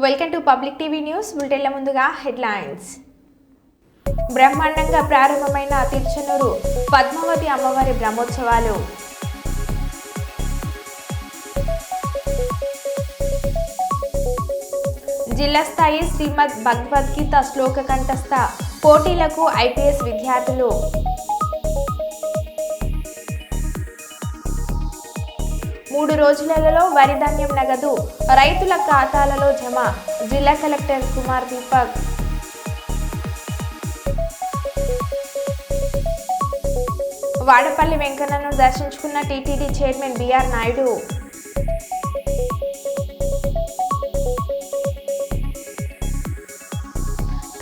Welcome to public TV news. బులెటిన్ల ముందుగా headlines. బ్రహ్మాండంగా ప్రారంభమైన తిరుచెన్నూరు పద్మావతి అమ్మవారి బ్రహ్మోత్సవాలు. జిల్లా స్థాయి శ్రీమద్ భగవద్గీత శ్లోక కంఠస్థ పోటీలకు ఐపీఎస్ విద్యార్థులు. మూడు రోజులలో వరి ధాన్యం నగదు రైతుల ఖాతాలలో జమ. జిల్లా కలెక్టర్ కుమార్ దీపక్. వాడపల్లి వెంకన్నను దర్శించుకున్న TTD chairman BR Naidu.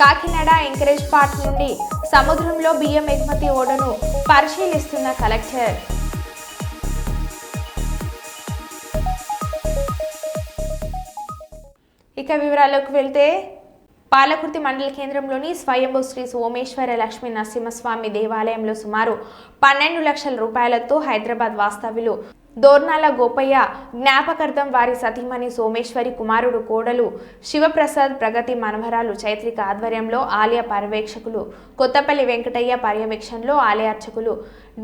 Kakinada anchorage park నుండి సముద్రంలో బియ్యం ఎగుమతి ఓడను పరిశీలిస్తున్న కలెక్టర్. ఇక వివరాల్లోకి వెళ్తే, పాలకుర్తి మండల కేంద్రంలోని స్వయంభూ శ్రీ సోమేశ్వర లక్ష్మీ నరసింహస్వామి దేవాలయంలో సుమారు 12 లక్షల రూపాయలతో హైదరాబాద్ వాస్తవ్యులు దోర్నాల గోపయ్య జ్ఞాపకార్థం వారి సతీమణి సోమేశ్వరి కుమారుడు కోడలు శివప్రసాద్ ప్రగతి మనవరాలు చైత్రిక ఆధ్వర్యంలో ఆలయ పర్యవేక్షకులు కొత్తపల్లి వెంకటయ్య పర్యవేక్షణలో ఆలయ అర్చకులు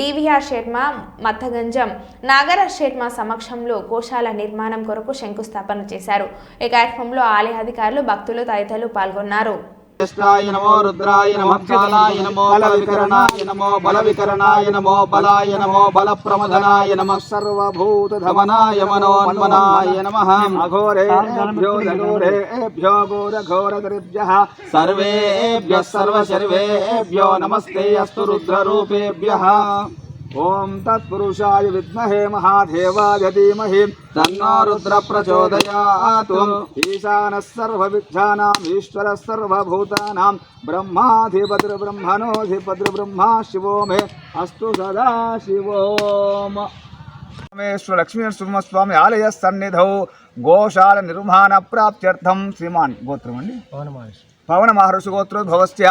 డివిఆర్ శర్మ మత్తగంజం నాగరాజ్ శర్మ సమక్షంలో గోశాల నిర్మాణం కొరకు శంకుస్థాపన చేశారు. ఈ కార్యక్రమంలో ఆలయ అధికారులు, భక్తులు తదితరులు పాల్గొన్నారు. నమో రుద్రాయ నమో కాలాయ నమో బలవికరణాయ నమో బలవికరణాయ నమో బలాయ నమో బలప్రమదనాయ నమః సర్వభూతధమనాయ మనోన్మనాయ నమః అఘోరేభ్యో ఘోరేభ్యో ఘోరఘోరదరిభ్యః సర్వేభ్యః సర్వశర్వేభ్యో నమస్తే అస్తు రుద్రరూపేభ్యః. ఓం తత్పురుషాయ విద్మహే మహాదేవాయ ధీమహి తన్నో రుద్ర ప్రచోదయాత్. ఈశానః సర్వవిద్యానాం ఈశ్వరః సర్వభూతానాం బ్రహ్మాధిపతిర్బ్రహ్మణోధిపతిర్బ్రహ్మా శివో మే అస్తు సదా శివోం. రామేశ్వర లక్ష్మీ నరసింహస్వామి ఆలయ సన్నిధౌ గోశాల నిర్మాణ ప్రాప్త్యర్థం శ్రీమాన్ గోత్రం అండి పవన మహర్షి గోత్రోద్భవస్య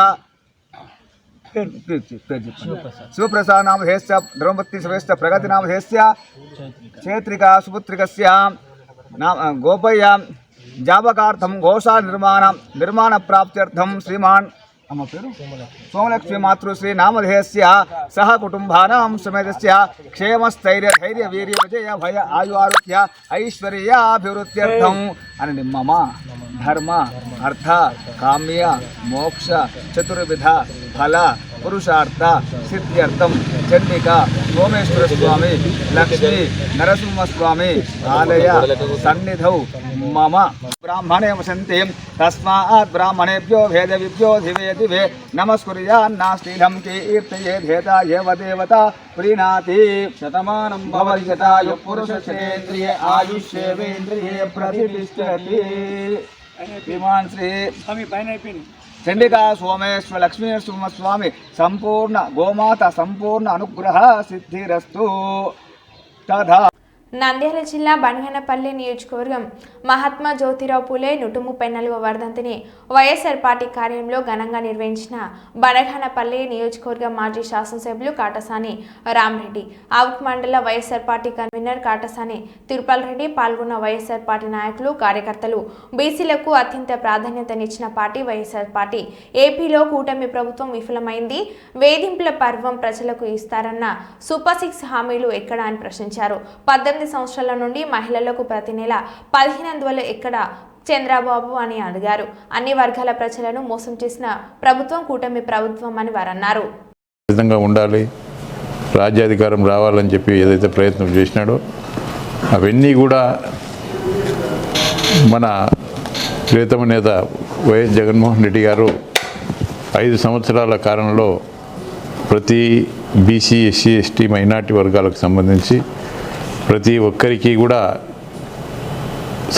शिवप्रसाद नाम हेस्य द्रौपदी श्रेष्ठ प्रगति नाम हेस्य क्षेत्रिका सुपुत्रिकस्य गोपय्य जापकार्थं गोशाला निर्माण प्राप्त्यर्थं श्रीमान सोमलक्ष्मी मातृश्री नामधेयस्य सह कुटुंबानां समेतस्य क्षेमस्थैर्य धैर्य वीर्य विजय भय आयु आरोग्य ऐश्वर्याभिवृद्ध्यर्थं अनि मम धर्म अर्थ काम्य मोक्ष चतुर्विध फल पुरुषार्थ सिद्ध्यर्थं चंडिका सोमेश्वर स्वामी लक्ष्मी नरसिंहस्वामी आलय सन्निधौ मम ब्राह्मणे वसन्ति तस्मात् ब्राह्मणेभ्यो भेदविभ्यो दिवे दिवे नमस्कुर्यान्नास्तिलं कीर्तयेद्धेता एव देवता प्रीणाति. शतमानं भवति शतायुः पुरुषश्रेन्द्रिये आयुष्येवेन्द्रिये प्रतिष्ठति. श्रीमान श्री चंडिका सोमेश्वर लक्ष्मी नरसिंहस्वामी संपूर्ण गोमाता संपूर्ण अनुग्रह सिद्धिरस्तु. तथा నంద్యాల జిల్లా బనగానపల్లి నియోజకవర్గం మహాత్మా జ్యోతిరావు పూలే 134వ వర్ధంతిని వైఎస్ఆర్ పార్టీ కార్యాలయంలో ఘనంగా నిర్వహించిన బనగానపల్లి నియోజకవర్గ మాజీ శాసనసభ్యులు కాటసాని రామరెడ్డి, ఆవుక్ మండల వైఎస్ఆర్ పార్టీ కన్వీనర్ కాటసాని తిరుపల్ రెడ్డి పాల్గొన్న వైఎస్ఆర్ పార్టీ నాయకులు, కార్యకర్తలు బీసీలకు అత్యంత ప్రాధాన్యతనిచ్చిన పార్టీ వైఎస్ఆర్ పార్టీ. ఏపీలో కూటమి ప్రభుత్వం విఫలమైంది, వేధింపుల పర్వం ప్రజలకు ఇస్తారన్న సూపర్ 6 హామీలు ఎక్కడ అని ప్రశ్నించారు. 18 సంవత్సరాల నుండి మహిళలకు ప్రతి నెల 1500 ఎక్కడ చంద్రబాబు అని అడిగారు. అన్ని వర్గాల ప్రజలను మోసం చేసిన ప్రభుత్వం కూటమి ప్రభుత్వం అని వారన్నారు. విధంగా ఉండాలి, రాజ్యాధికారం రావాలని చెప్పి ఏదైతే ప్రయత్నం చేసినాడో అవన్నీ కూడా మన ప్రియతమ నేత వైఎస్ జగన్మోహన్ రెడ్డి గారు 5 సంవత్సరాల కాలంలో ప్రతి బీసీ, ఎస్సీ, ఎస్టీ, మైనార్టీ వర్గాలకు సంబంధించి ప్రతి ఒక్కరికి కూడా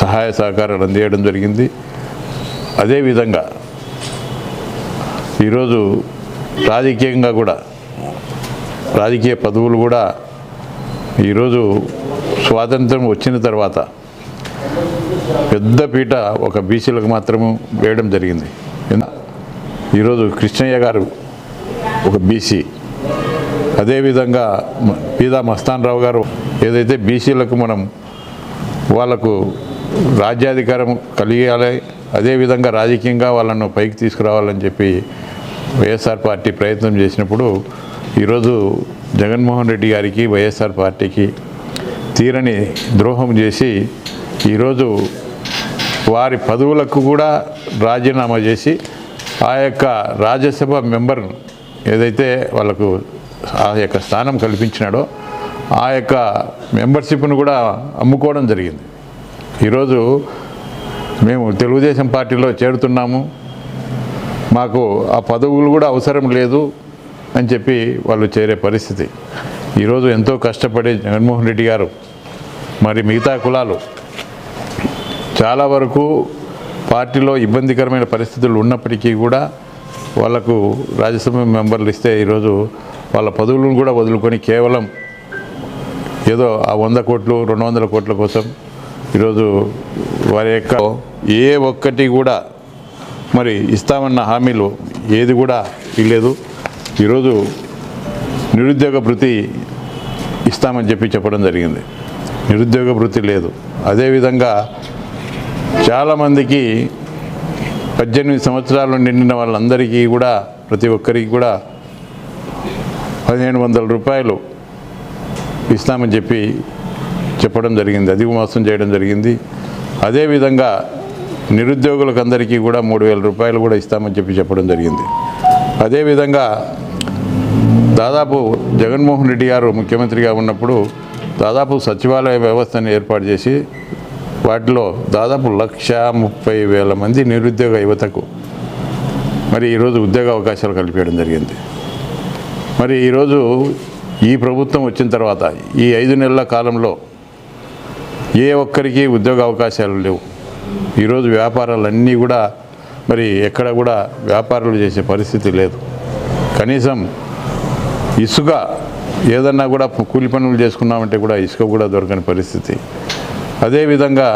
సహాయ సహకారాలు అందించడం జరిగింది. అదేవిధంగా ఈరోజు రాజకీయంగా కూడా రాజకీయ పదవులు కూడా ఈరోజు స్వాతంత్రం వచ్చిన తర్వాత పెద్ద పీట ఒక బీసీలకు మాత్రము వేయడం జరిగింది. ఈరోజు కృష్ణయ్య గారు ఒక బీసీ, అదేవిధంగా పీదా మస్తాన్ రావు గారు ఏదైతే బీసీలకు మనం వాళ్ళకు రాజ్యాధికారం కలిగాలి, అదేవిధంగా రాజకీయంగా వాళ్ళను పైకి తీసుకురావాలని చెప్పి వైఎస్ఆర్ పార్టీ ప్రయత్నం చేసినప్పుడు ఈరోజు జగన్మోహన్ రెడ్డి గారికి వైఎస్ఆర్ పార్టీకి తీరని ద్రోహం చేసి ఈరోజు వారి పదవులకు కూడా రాజీనామా చేసి ఆ యొక్క రాజ్యసభ మెంబర్ ఏదైతే వాళ్ళకు ఆ యొక్క స్థానం కల్పించినాడో ఆ యొక్క మెంబర్షిప్ను కూడా అమ్ముకోవడం జరిగింది. ఈరోజు మేము తెలుగుదేశం పార్టీలో చేరుతున్నాము, మాకు ఆ పదవులు కూడా అవసరం లేదు అని చెప్పి వాళ్ళు చేరే పరిస్థితి. ఈరోజు ఎంతో కష్టపడి జగన్మోహన్ రెడ్డి గారు మరి మిగతా కులాలు చాలా వరకు పార్టీలో ఇబ్బందికరమైన పరిస్థితులు ఉన్నప్పటికీ కూడా వాళ్ళకు రాజ్యసభ మెంబర్లు ఇస్తే ఈరోజు వాళ్ళ పదవులను కూడా వదులుకొని కేవలం ఏదో ఆ 100 కోట్లు 200 కోట్ల కోసం ఈరోజు వారి యొక్క ఏ ఒక్కటి కూడా మరి ఇస్తామన్న హామీలు ఏది కూడా ఇవ్వలేదు. ఈరోజు నిరుద్యోగ భృతి ఇస్తామని చెప్పడం జరిగింది, నిరుద్యోగ భృతి లేదు. అదేవిధంగా చాలామందికి 18 సంవత్సరాలు నిండిన వాళ్ళందరికీ కూడా ప్రతి ఒక్కరికి కూడా 1500 రూపాయలు ఇస్తామని చెప్పడం జరిగింది, అది మోసం చేయడం జరిగింది. అదేవిధంగా నిరుద్యోగులకు అందరికీ కూడా 3000 రూపాయలు కూడా ఇస్తామని చెప్పడం జరిగింది. అదేవిధంగా దాదాపు జగన్మోహన్ రెడ్డి గారు ముఖ్యమంత్రిగా ఉన్నప్పుడు దాదాపు సచివాలయ వ్యవస్థను ఏర్పాటు చేసి వాటిలో దాదాపు 130,000 మంది నిరుద్యోగ యువతకు మరి ఈరోజు ఉద్యోగ అవకాశాలు కల్పించడం జరిగింది. మరి ఈరోజు ఈ ప్రభుత్వం వచ్చిన తర్వాత ఈ 5 నెలల కాలంలో ఏ ఒక్కరికి ఉద్యోగ అవకాశాలు లేవు. ఈరోజు వ్యాపారాలన్నీ కూడా మరి ఎక్కడ కూడా వ్యాపారాలు చేసే పరిస్థితి లేదు. కనీసం ఇసుక ఏదన్నా కూడా కూలి పనులు చేసుకున్నామంటే కూడా ఇసుక కూడా దొరకని పరిస్థితి. అదేవిధంగా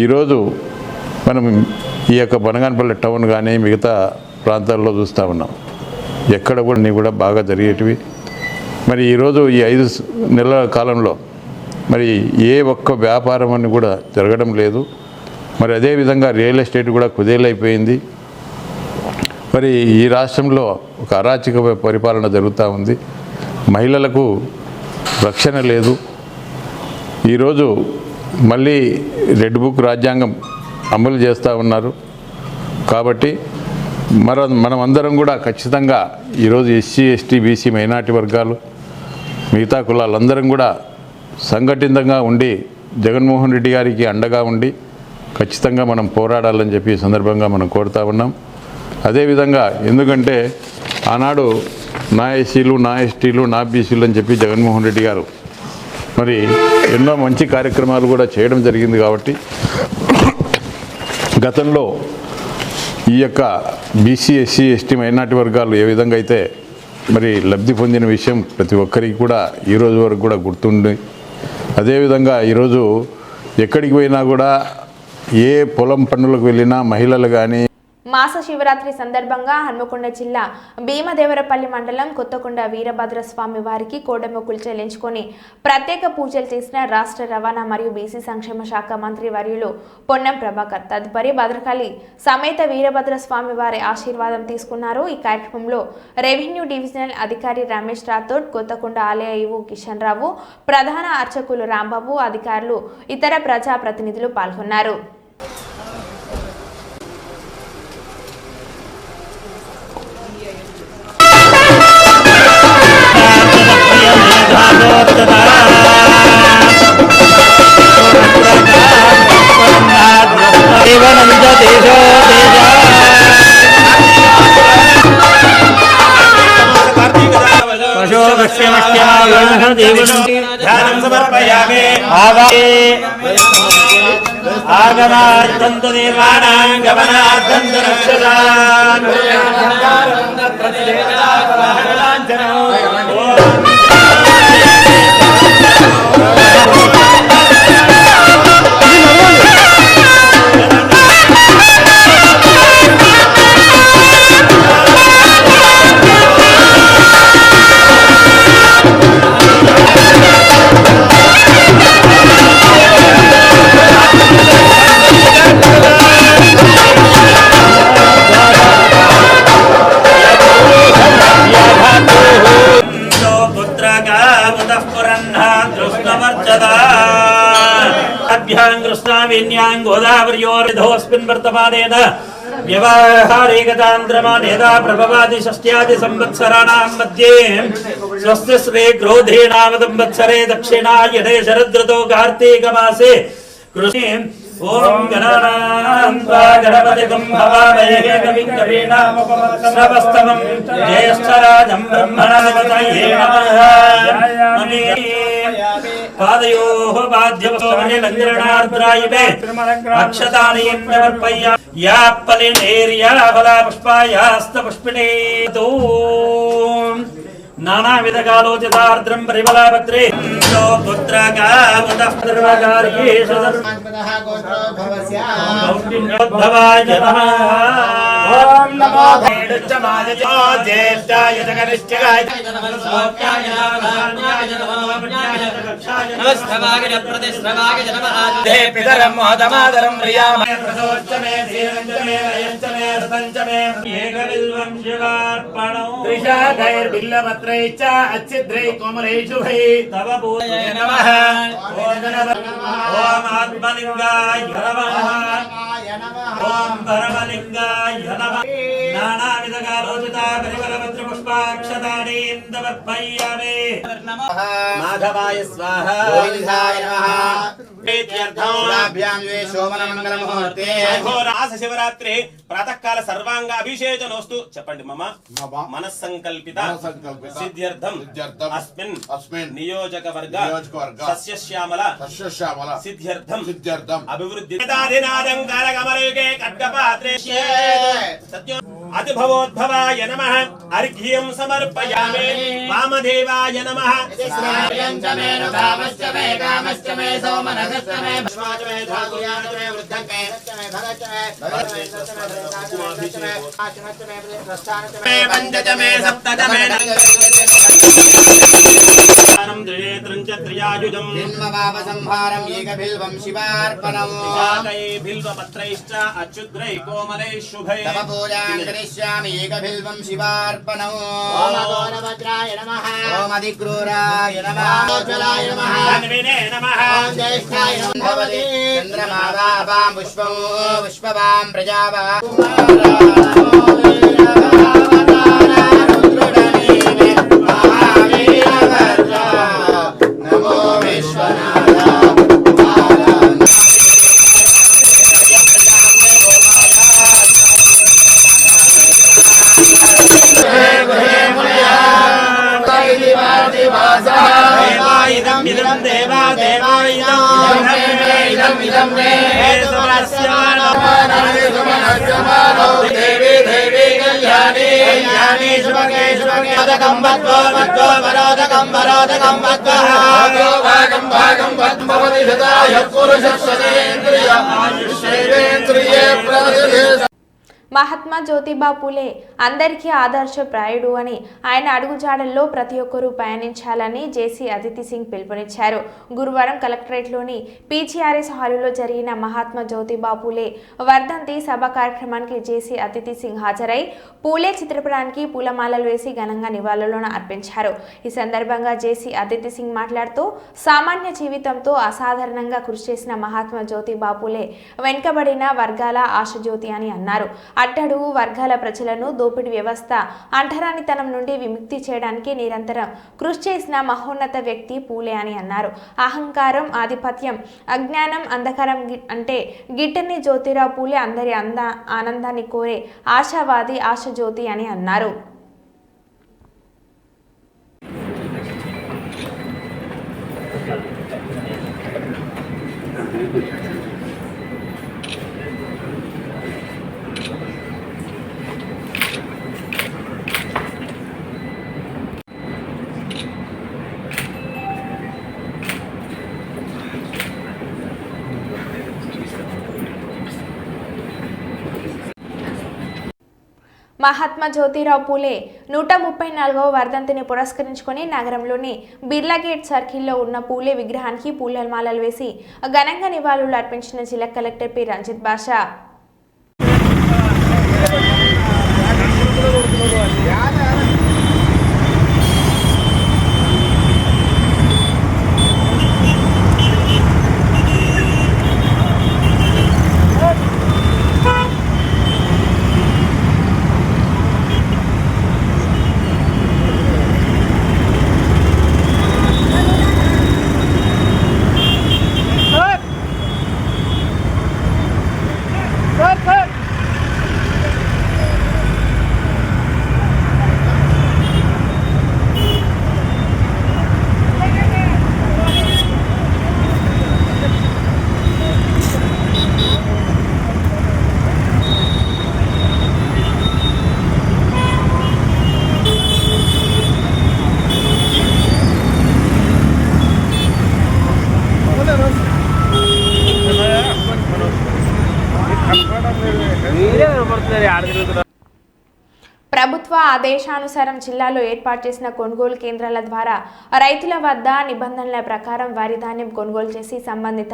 ఈరోజు మనం ఈ యొక్క బనగానపల్లి టౌన్ కానీ మిగతా ప్రాంతాల్లో చూస్తూ ఉన్నాం, ఎక్కడ కూడా నీ కూడా బాగా జరిగేటివి. మరి ఈరోజు ఈ 5 నెలల కాలంలో మరి ఏ ఒక్క వ్యాపారం అని కూడా జరగడం లేదు. మరి అదేవిధంగా రియల్ ఎస్టేట్ కూడా కుదేలైపోయింది. మరి ఈ రాష్ట్రంలో ఒక అరాచక పరిపాలన జరుగుతూ ఉంది, మహిళలకు రక్షణ లేదు. ఈరోజు మళ్ళీ రెడ్ బుక్ రాజ్యాంగం అమలు చేస్తూ ఉన్నారు. కాబట్టి మనమందరం కూడా ఖచ్చితంగా ఈరోజు ఎస్సీ ఎస్టీ బీసీ మైనార్టీ వర్గాలు మిగతా కులాలందరం కూడా సంఘటితంగా ఉండి జగన్మోహన్ రెడ్డి గారికి అండగా ఉండి ఖచ్చితంగా మనం పోరాడాలని చెప్పి ఈ సందర్భంగా మనం కోరుతా ఉన్నాం. అదేవిధంగా ఎందుకంటే ఆనాడు నా ఎస్సీలు నా ఎస్టీలు నా బీసీలు అని చెప్పి జగన్మోహన్ రెడ్డి గారు మరి ఎన్నో మంచి కార్యక్రమాలు కూడా చేయడం జరిగింది. కాబట్టి గతంలో ఈ యొక్క బీసీ ఎస్సీ ఎస్టీ మైనార్టీ వర్గాలు ఏ విధంగా అయితే మరి లబ్ధి పొందిన విషయం ప్రతి ఒక్కరికి కూడా ఈరోజు వరకు కూడా గుర్తుండి, అదేవిధంగా ఈరోజు ఎక్కడికి పోయినా కూడా ఏ పొలం పనులకు వెళ్ళినా మహిళలు కానీ మాస శివరాత్రి సందర్భంగా హన్మకొండ జిల్లా భీమదేవరపల్లి మండలం కొత్తకొండ వీరభద్ర స్వామి వారికి కోడమొక్కులు చెల్లించుకొని ప్రత్యేక పూజలు చేసిన రాష్ట్ర రవాణా మరియు బీసీ సంక్షేమ శాఖ మంత్రి వర్యులు పొన్నం ప్రభాకర్. తదుపరి భద్రకాళి సమేత వీరభద్ర స్వామి వారి ఆశీర్వాదం తీసుకున్నారు. ఈ కార్యక్రమంలో రెవెన్యూ డివిజనల్ అధికారి రమేష్ రాథోడ్, కొత్తకొండ ఆలయ ఈవో కిషన్ రావు, ప్రధాన అర్చకులు రాంబాబు, అధికారులు, ఇతర ప్రజా ప్రతినిధులు పాల్గొన్నారు. ఆగమార్థంతు నిర్మాణాం గమనార్థంతు రక్షతాన్ गोदावर्योर्धोऽस्मिन् वर्तमानेन व्यवहारिकतान्द्रमानेदा प्रभवादि षष्ट्यादि संवत्सराणां मध्ये स्वस्य श्री क्रोधेनावदंवत्सरे दक्षिणायने शरदृतो कार्तीकमासे कृष्णे ओम गणानान्त्वा गणपतिगं भवामहे कविं कवीनामुपमश्रवस्तमं ज्येष्ठराजं ब्रह्मणस्पतये नमः पादयोः पाद्यवस्तमनिलङ्घनार्द्रायिवे अक्षतानि समर्पय्य या फलिनेर्या फलापुष्पायास्तपुष्पिणे तो नानाविधकालोचितार्द्रं परिमलापत्रे पुत्रकामुदः सर्वकार्येषु भवाय नमः ओम नमो भेडच्चमाय ज्येष्ठाय जगनिश्चयाय नमस्काराय नमस्काराय प्रतिश्रवाय नमः दे पितरं मोदमादरं प्रियाम प्रदोच्चमे धीरञ्चमे अयञ्चमे रतञ्चमे एकविल्वं शिवार्पणो त्रिशाखैर्बिल्लपत्रैश्च अच्छिद्रै कोमलैशुभै तव पूजये नमः ओम आत्मलिंगाय नमः ओम परमलिंगाय नमः नानाविधकालोचिता परिमलपत्रपुष्पाक्षतानि समर्पयामि माधवाय स्वाहा गोविन्दाय नमः प्रीत्यर्थं सोमनमङ्गलमुहूर्ते अहोरास शिवरात्रि प्रातःकाल सर्वांगाभिषेचनोस्तु చెప్పండి మమ మనస్సంకల్పిత సిద్ధ్యర్థం అస్మిన్ నియోజకవర్గ సస్యశ్యామల సిద్ధ్యర్థం అభివృద్ధి దాదినాదం కారకమలయుగే ఖడ్గపాత్రే సత్యం అతిభవోద్భవాయ నమః అర్ఘ్యం సమర్పయామి వామదేవాయ నమః శ్రాయంచమే కామశ్చమే కామశ్చమే సోమనసశ్చమే భస్మాచమే ధాతుయానచమే వృద్ధంకే సత్యమే భగచమే భగచమే ఆచమచమే ప్రస్థానచమే పంచచమే సప్తచమే త్రియాయుజం జన్మవాపసంహారం ఏకబిల్వం శివార్పణం శాకై బిల్వపత్రైశ్చ అచ్యుద్రై కోమలై శుభై తవ పూజాం కరిష్యామి ఏకబిల్వం శివార్పణం ఓం గోనవజ్రాయ నమః ఓం అధిక్రూరాయ నమః ఓజ్వలాయ నమః ధన్వినే నమః ఓం జ్యేష్ఠాయ నమః భవతి చంద్రమావాపాం పుష్పవాం ప్రజావాం इदं देवा इदं मे देवी देवी कल्याणी कल्याणी शुभगे शुभगे वदकं वद्वो वद्वो वरोदकं वरोदकं वद्वः भागं भागं वद्भवति सदाय पुरुषस्वतेन्द्रिय आयुष्येन्द्रिये प्रतिष्ठे మహాత్మా జ్యోతిబా పూలే అందరికీ ఆదర్శప్రాయుడు అని ఆయన అడుగుజాడల్లో ప్రతి ఒక్కరూ పయనించాలని జేసీ అదితి సింగ్ పిలుపునిచ్చారు. గురువారం కలెక్టరేట్లోని పీజీఆర్ఎస్ హాలులో జరిగిన మహాత్మా జ్యోతిబా పూలే వర్ధంతి సభ కార్యక్రమానికి జేసీ అదితి సింగ్ హాజరై పూలే చిత్రపటానికి పూలమాలలు వేసి ఘనంగా నివాళులను అర్పించారు. ఈ సందర్భంగా జేసీ అదితి సింగ్ మాట్లాడుతూ సామాన్య జీవితంతో అసాధారణంగా కృషి చేసిన మహాత్మా జ్యోతిబా పూలే వెనుకబడిన వర్గాల ఆశజ్యోతి అని అన్నారు. అట్టడుగు వర్గాల ప్రజలను దోపిడీ వ్యవస్థ అంటరానితనం నుండి విముక్తి చేయడానికి నిరంతరం కృషి చేసిన మహోన్నత వ్యక్తి పూలే అని అన్నారు. అహంకారం, ఆధిపత్యం, అజ్ఞానం, అంధకారం అంటే గిట్టని జ్యోతిరావు పూలే అందరి ఆనందాన్ని కోరే ఆశావాది, ఆశజ్యోతి అని అన్నారు. మహాత్మా జ్యోతిరావు పూలే 134వ వర్ధంతిని పురస్కరించుకొని నగరంలోని బిర్లా గేట్ సర్కిల్లో ఉన్న పూలే విగ్రహానికి పూలమాలలు వేసి ఘనంగా నివాళులు అర్పించిన జిల్లా కలెక్టర్ పి రంజిత్ బాషా. ప్రభుత్వ ఆదేశానుసారం జిల్లాలో ఏర్పాటు చేసిన కొనుగోలు కేంద్రాల ద్వారా రైతుల వద్ద నిబంధనల ప్రకారం వరి ధాన్యం కొనుగోలు చేసి సంబంధిత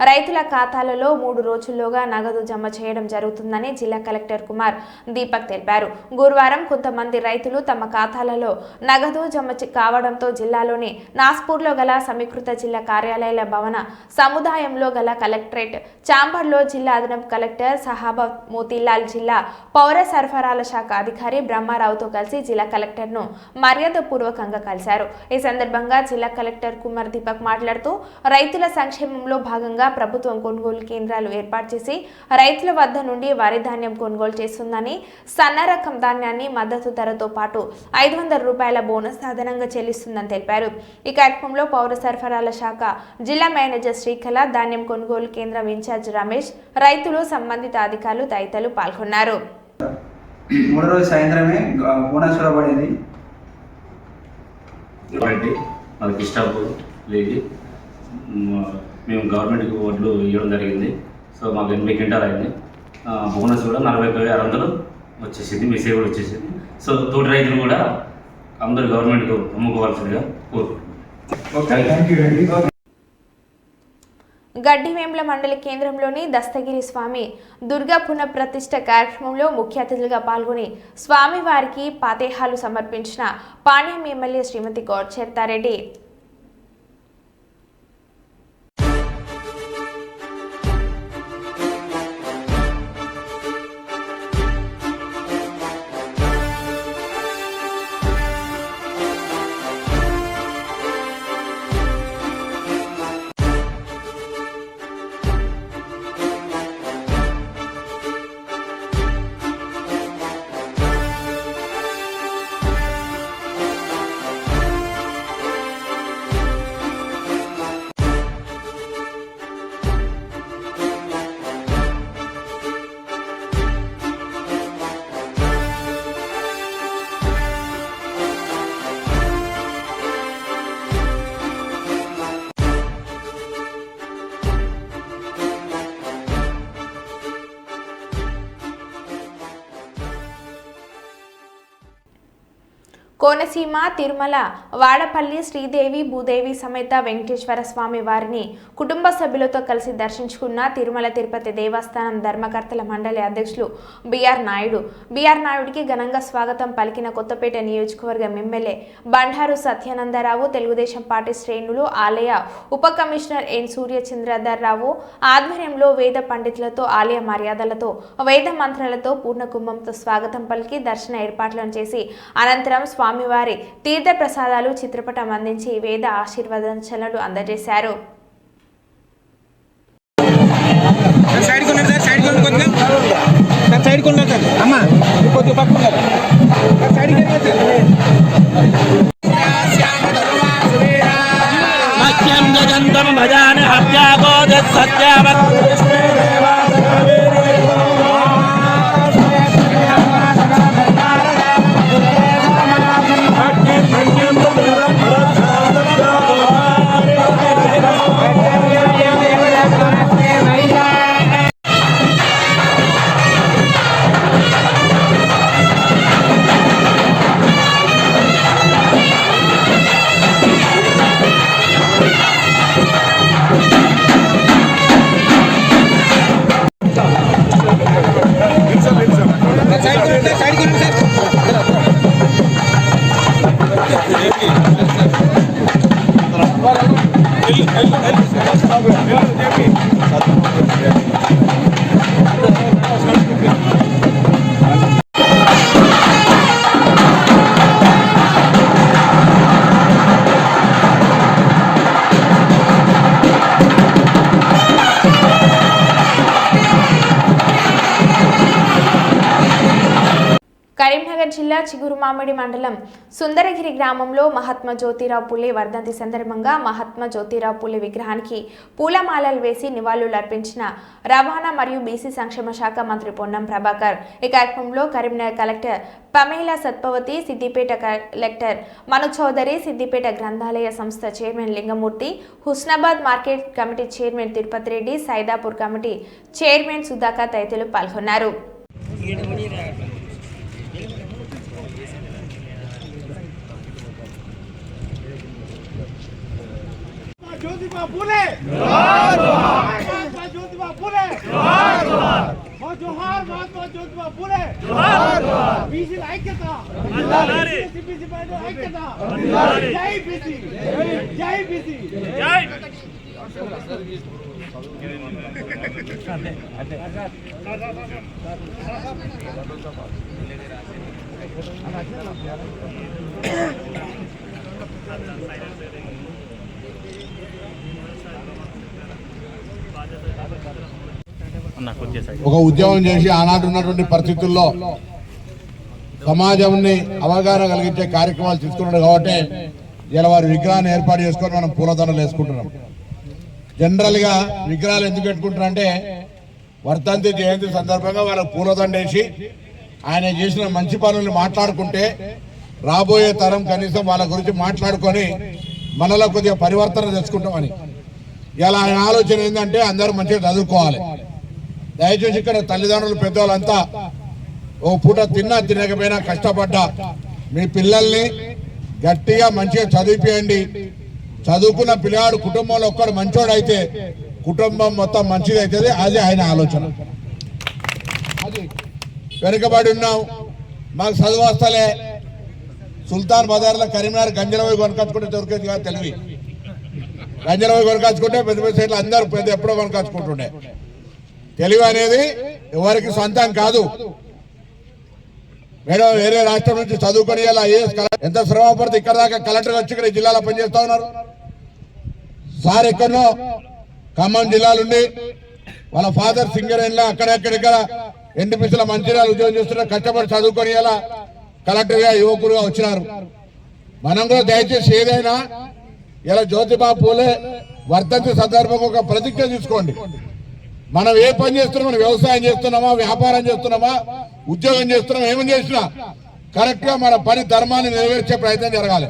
రైతుల ఖాతాలలో 3 రోజుల్లోగా నగదు జమ చేయడం జరుగుతుందని జిల్లా కలెక్టర్ కుమార్ దీపక్ తెలిపారు. గురువారం కొంతమంది రైతులు తమ ఖాతాలలో నగదు జమ కావడంతో జిల్లాలోని నాస్పూర్లో గల సమీకృత జిల్లా కార్యాలయాల భవన సముదాయంలో గల కలెక్టరేట్ చాంబర్లో జిల్లా అదనపు కలెక్టర్ సహాబత్ మోతీలాల్, జిల్లా పౌర సరఫరాల శాఖ అధికారి బ్రహ్మారావుతో కలిసి జిల్లా కలెక్టర్ను మర్యాదపూర్వకంగా కలిశారు. ఈ సందర్భంగా జిల్లా కలెక్టర్ కుమార్ దీపక్ మాట్లాడుతూ రైతుల సంక్షేమంలో భాగంగా ప్రభుత్వం కొనుగోలు కేంద్రాలు ఏర్పాటు చేసి రైతుల వద్ద నుండి వరి ధాన్యం కొనుగోలు చేస్తుందని, సన్న రకం ధాన్యాన్ని మద్దతు ధరతో పాటు 500 రూపాయల బోనస్ అదనంగా చెల్లిస్తుందని తెలిపారు. ఈ కార్యక్రమంలో పౌర సరఫరాల శాఖ జిల్లా మేనేజర్ శ్రీకళ, ధాన్యం కొనుగోలు కేంద్రం ఇన్ఛార్జ్ రమేష్, రైతులు, సంబంధిత అధికారులు తదితరులు పాల్గొన్నారు. 3వ రోజు సాయంత్రమే బోనస్ కూడా పడింది. మనకి ఇష్టాపూర్ లేదు, మేము గవర్నమెంట్కి ఓట్లు ఇవ్వడం జరిగింది. సో మాకు 80 క్వింటాలు అయింది. బోనస్ కూడా 40,600 వచ్చేసింది, మెసేజ్ కూడా వచ్చేసింది. సో తోటి రైతులు కూడా అందరూ గవర్నమెంట్కి అమ్ముకోవాల్సిందిగా కోరుకుంటున్నాం. గడ్డివేంల మండలి కేంద్రంలోని దస్తగిరి స్వామి దుర్గా పునఃప్రతిష్ఠ కార్యక్రమంలో ముఖ్య అతిథులుగా పాల్గొని స్వామివారికి పాతేహాలు సమర్పించిన పాణ్యం ఎమ్మెల్యే శ్రీమతి గౌడ్ చేర్తారెడ్డి. కోనసీమ తిరుమల వాడపల్లి శ్రీదేవి భూదేవి సమేత వెంకటేశ్వర స్వామి వారిని కుటుంబ సభ్యులతో కలిసి దర్శించుకున్న తిరుమల తిరుపతి దేవస్థానం ధర్మకర్తల మండలి అధ్యక్షులు బిఆర్ నాయుడికి ఘనంగా స్వాగతం పలికిన కొత్తపేట నియోజకవర్గం ఎమ్మెల్యే బండారు సత్యానందరావు, తెలుగుదేశం పార్టీ శ్రేణులు, ఆలయ ఉప కమిషనర్ ఎన్ సూర్యచంద్రధర్రావు ఆధ్వర్యంలో వేద పండితులతో ఆలయ మర్యాదలతో వేద మంత్రాలతో పూర్ణ కుంభంతో స్వాగతం పలికి దర్శన ఏర్పాట్లను చేసి అనంతరం స్వామివారి తీర్థ ప్రసాదాలు చిత్రపటం అందించి వేద ఆశీర్వదనలు అందజేశారు. కరీంనగర్ జిల్లా చిగురుమామిడి మండలం సుందరగిరి గ్రామంలో మహాత్మా జ్యోతిరావు పూలే వర్ధంతి సందర్భంగా మహాత్మా జ్యోతిరావు పూలే విగ్రహానికి పూలమాలలు వేసి నివాళులు అర్పించిన రవాణా మరియు బీసీ సంక్షేమ శాఖ మంత్రి పొన్నం ప్రభాకర్. ఈ కార్యక్రమంలో Karimnagar collector Pamela Satpavati, Siddipet collector Manu Chaudhary, Siddipet గ్రంథాలయ సంస్థ chairman Lingamurthy, Husnabad market committee chairman Tirupati Reddy, Saidapur committee chairman Sudhakar తదితరులు పాల్గొన్నారు. ज्योतिबा फुले महात्मा ज्योतिबा फुले जोहार महात्मा ज्योतिबा फुले बीसी ऐक्यता ऐक्यता जय बीसी जय बीसी जय ఒక ఉద్యమం చేసి ఆనాడు ఉన్నటువంటి పరిస్థితుల్లో సమాజంని అవగాహన కలిగించే కార్యక్రమాలు తీసుకున్నాడు కాబట్టి ఇలా వారి విగ్రహాన్ని ఏర్పాటు చేసుకొని మనం పూలదండలు వేసుకుంటున్నాం. జనరల్గా విగ్రహాలు ఎందుకు పెట్టుకుంటారంటే వర్ధంతి జయంతి సందర్భంగా వాళ్ళకు పూలదండ వేసి ఆయన చేసిన మంచి పనులు మాట్లాడుకుంటే రాబోయే తరం కనీసం వాళ్ళ గురించి మాట్లాడుకొని మనలో కొద్దిగా పరివర్తన తెచ్చుకుంటామని. ఇలా ఆయన ఆలోచన ఏంటంటే అందరూ మంచిగా చదువుకోవాలి. దయచేసి ఇక్కడ తల్లిదండ్రులు పెద్దవాళ్ళంతా ఓ పూట తిన్నా తినకపోయినా కష్టపడ్డా మీ పిల్లల్ని గట్టిగా మంచిగా చదివిపియండి. చదువుకున్న పిల్లవాడు కుటుంబంలో ఒక్కడు మంచోడైతే కుటుంబం మొత్తం మంచిది అవుతుంది. అది ఆయన ఆలోచన. అది వెనుకబడి ఉన్నాం, మాకు చదువు వస్తలే, సుల్తాన్ బజార్లో కరీంనగర్ గంజలపోయి కొనకచ్చుకుంటే దొరికేది కాదు తెలివి. గంజలపోయి కొనకచ్చుకుంటే పెద్ద పెద్ద సైట్లు అందరూ పెద్ద ఎప్పుడో కొనకచ్చుకుంటుండే. తెలివి అనేది ఎవరికి సొంతం కాదు. మేడం వేరే రాష్ట్రం నుంచి చదువుకొని ఇలా ఎంత శ్రమ పడితే ఇక్కడ దాకా కలెక్టర్ వచ్చి ఇక్కడ జిల్లాలో పనిచేస్తా ఉన్నారు. సార్ ఎక్కడో ఖమ్మం జిల్లాలుండి వాళ్ళ ఫాదర్ సింగరేణిలో అక్కడెక్కడిక్కడ ఎన్టీపీసీలో మంచిర్యాల ఉద్యోగం చేస్తున్నారు. కష్టపడి చదువుకొని ఇలా కలెక్టర్గా యువకులుగా వచ్చినారు. మనం కూడా దయచేసి ఏదైనా ఇలా జ్యోతిబా పూలే వర్ధంతి సందర్భంగా ఒక ప్రతిజ్ఞ తీసుకోండి. మనం ఏ పని చేస్తున్నాం, మనం వ్యవసాయం చేస్తున్నామా, వ్యాపారం చేస్తున్నామా, ఉద్యోగం చేస్తున్నామా, ఏమని చేసినా కరెక్ట్ గా మన పని ధర్మాన్ని నెరవేర్చే ప్రయత్నం జరగాలి.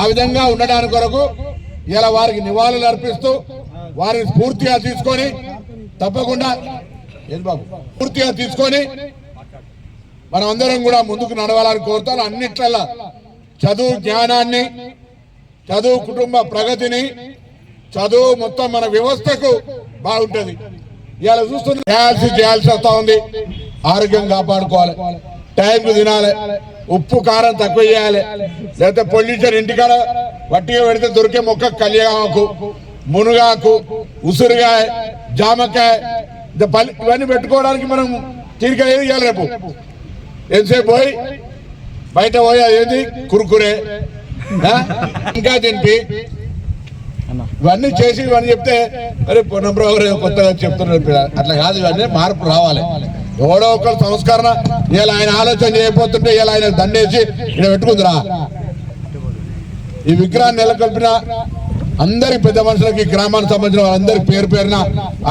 ఆ విధంగా ఉండడానికి కొరకు ఇలా వారికి నివాళులు అర్పిస్తూ వారిని స్ఫూర్తిగా తీసుకొని తప్పకుండా స్ఫూర్తిగా తీసుకొని మనం అందరం కూడా ముందుకు నడవాలని కోరుతాను. అన్నిట్లలో చదువు జ్ఞానాన్ని, చదువు కుటుంబ ప్రగతిని, చదువు మొత్తం మన వ్యవస్థకు బాగుంటుంది. ఇవాళ చూస్తున్నా చేయాల్సి వస్తా ఉంది. ఆరోగ్యం కాపాడుకోవాలి, టైంకు తినాలి, ఉప్పు కారం తక్కువ చేయాలి. లేకపోతే పొల్యూషన్ ఇంటికాడ వట్టిగా పెడితే దొరికే మొక్క కలియాకు, మునగాకు, ఉసురుగాయ, జామకాయ ఇవన్నీ పెట్టుకోవడానికి మనం తీరిక ఏది ఇవ్వాలి. రేపు ఎంతసేపు పోయి బయట పోయి అదేంటి కురుకురే ఇంకా తింపి ఇవన్నీ చేసి ఇవన్నీ చెప్తే అరే పొన్నంరావు కొత్తగా చెప్తున్నారు. అట్లా కాదు, ఇవన్నీ మార్పు రావాలి. ఎవడో ఒకరు సంస్కరణ ఇలా ఆయన ఆలోచన చేయబోతుంటే ఇలా ఆయన దండేసి ఇక్కడ పెట్టుకుందిరా. ఈ విగ్రహాన్ని నెలకొల్పిన అందరి పెద్ద మనుషులకి, గ్రామానికి సంబంధించిన వాళ్ళందరికీ పేరు పేరున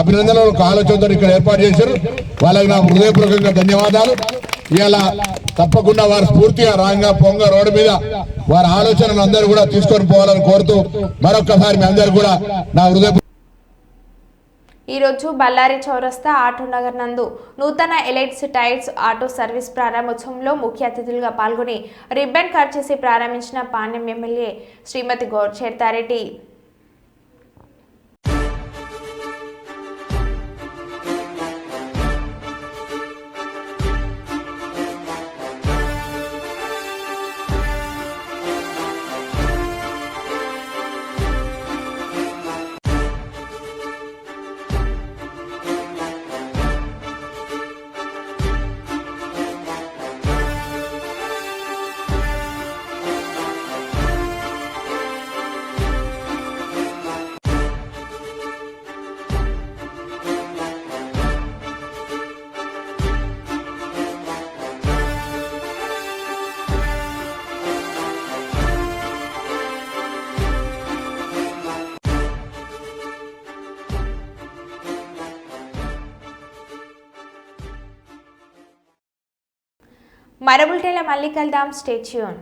అభినందనలు. ఒక ఆలోచనతో ఇక్కడ ఏర్పాటు చేశారు. వాళ్ళకి నా హృదయపూర్వకంగా ధన్యవాదాలు. ఇలా తప్పకుండా వారు స్ఫూర్తిగా రాంగా పొంగ రోడ్డు మీద వారి ఆలోచనలు అందరూ కూడా తీసుకొని పోవాలని కోరుతూ మరొకసారి మీ అందరూ కూడా నా హృదయ. ఈరోజు బళ్ళారి చౌరస్తా ఆటో నగర్ నందు నూతన ఎలైట్స్ టైర్స్ ఆటో సర్వీస్ ప్రారంభోత్సవంలో ముఖ్య అతిథులుగా పాల్గొని రిబ్బన్ కట్ చేసి ప్రారంభించిన పాణ్యం ఎమ్మెల్యే శ్రీమతి గౌడ్చేర్తారెడ్డి. మరో బులెటిన్లో మళ్ళీ కలుద్దాం. Stay tune.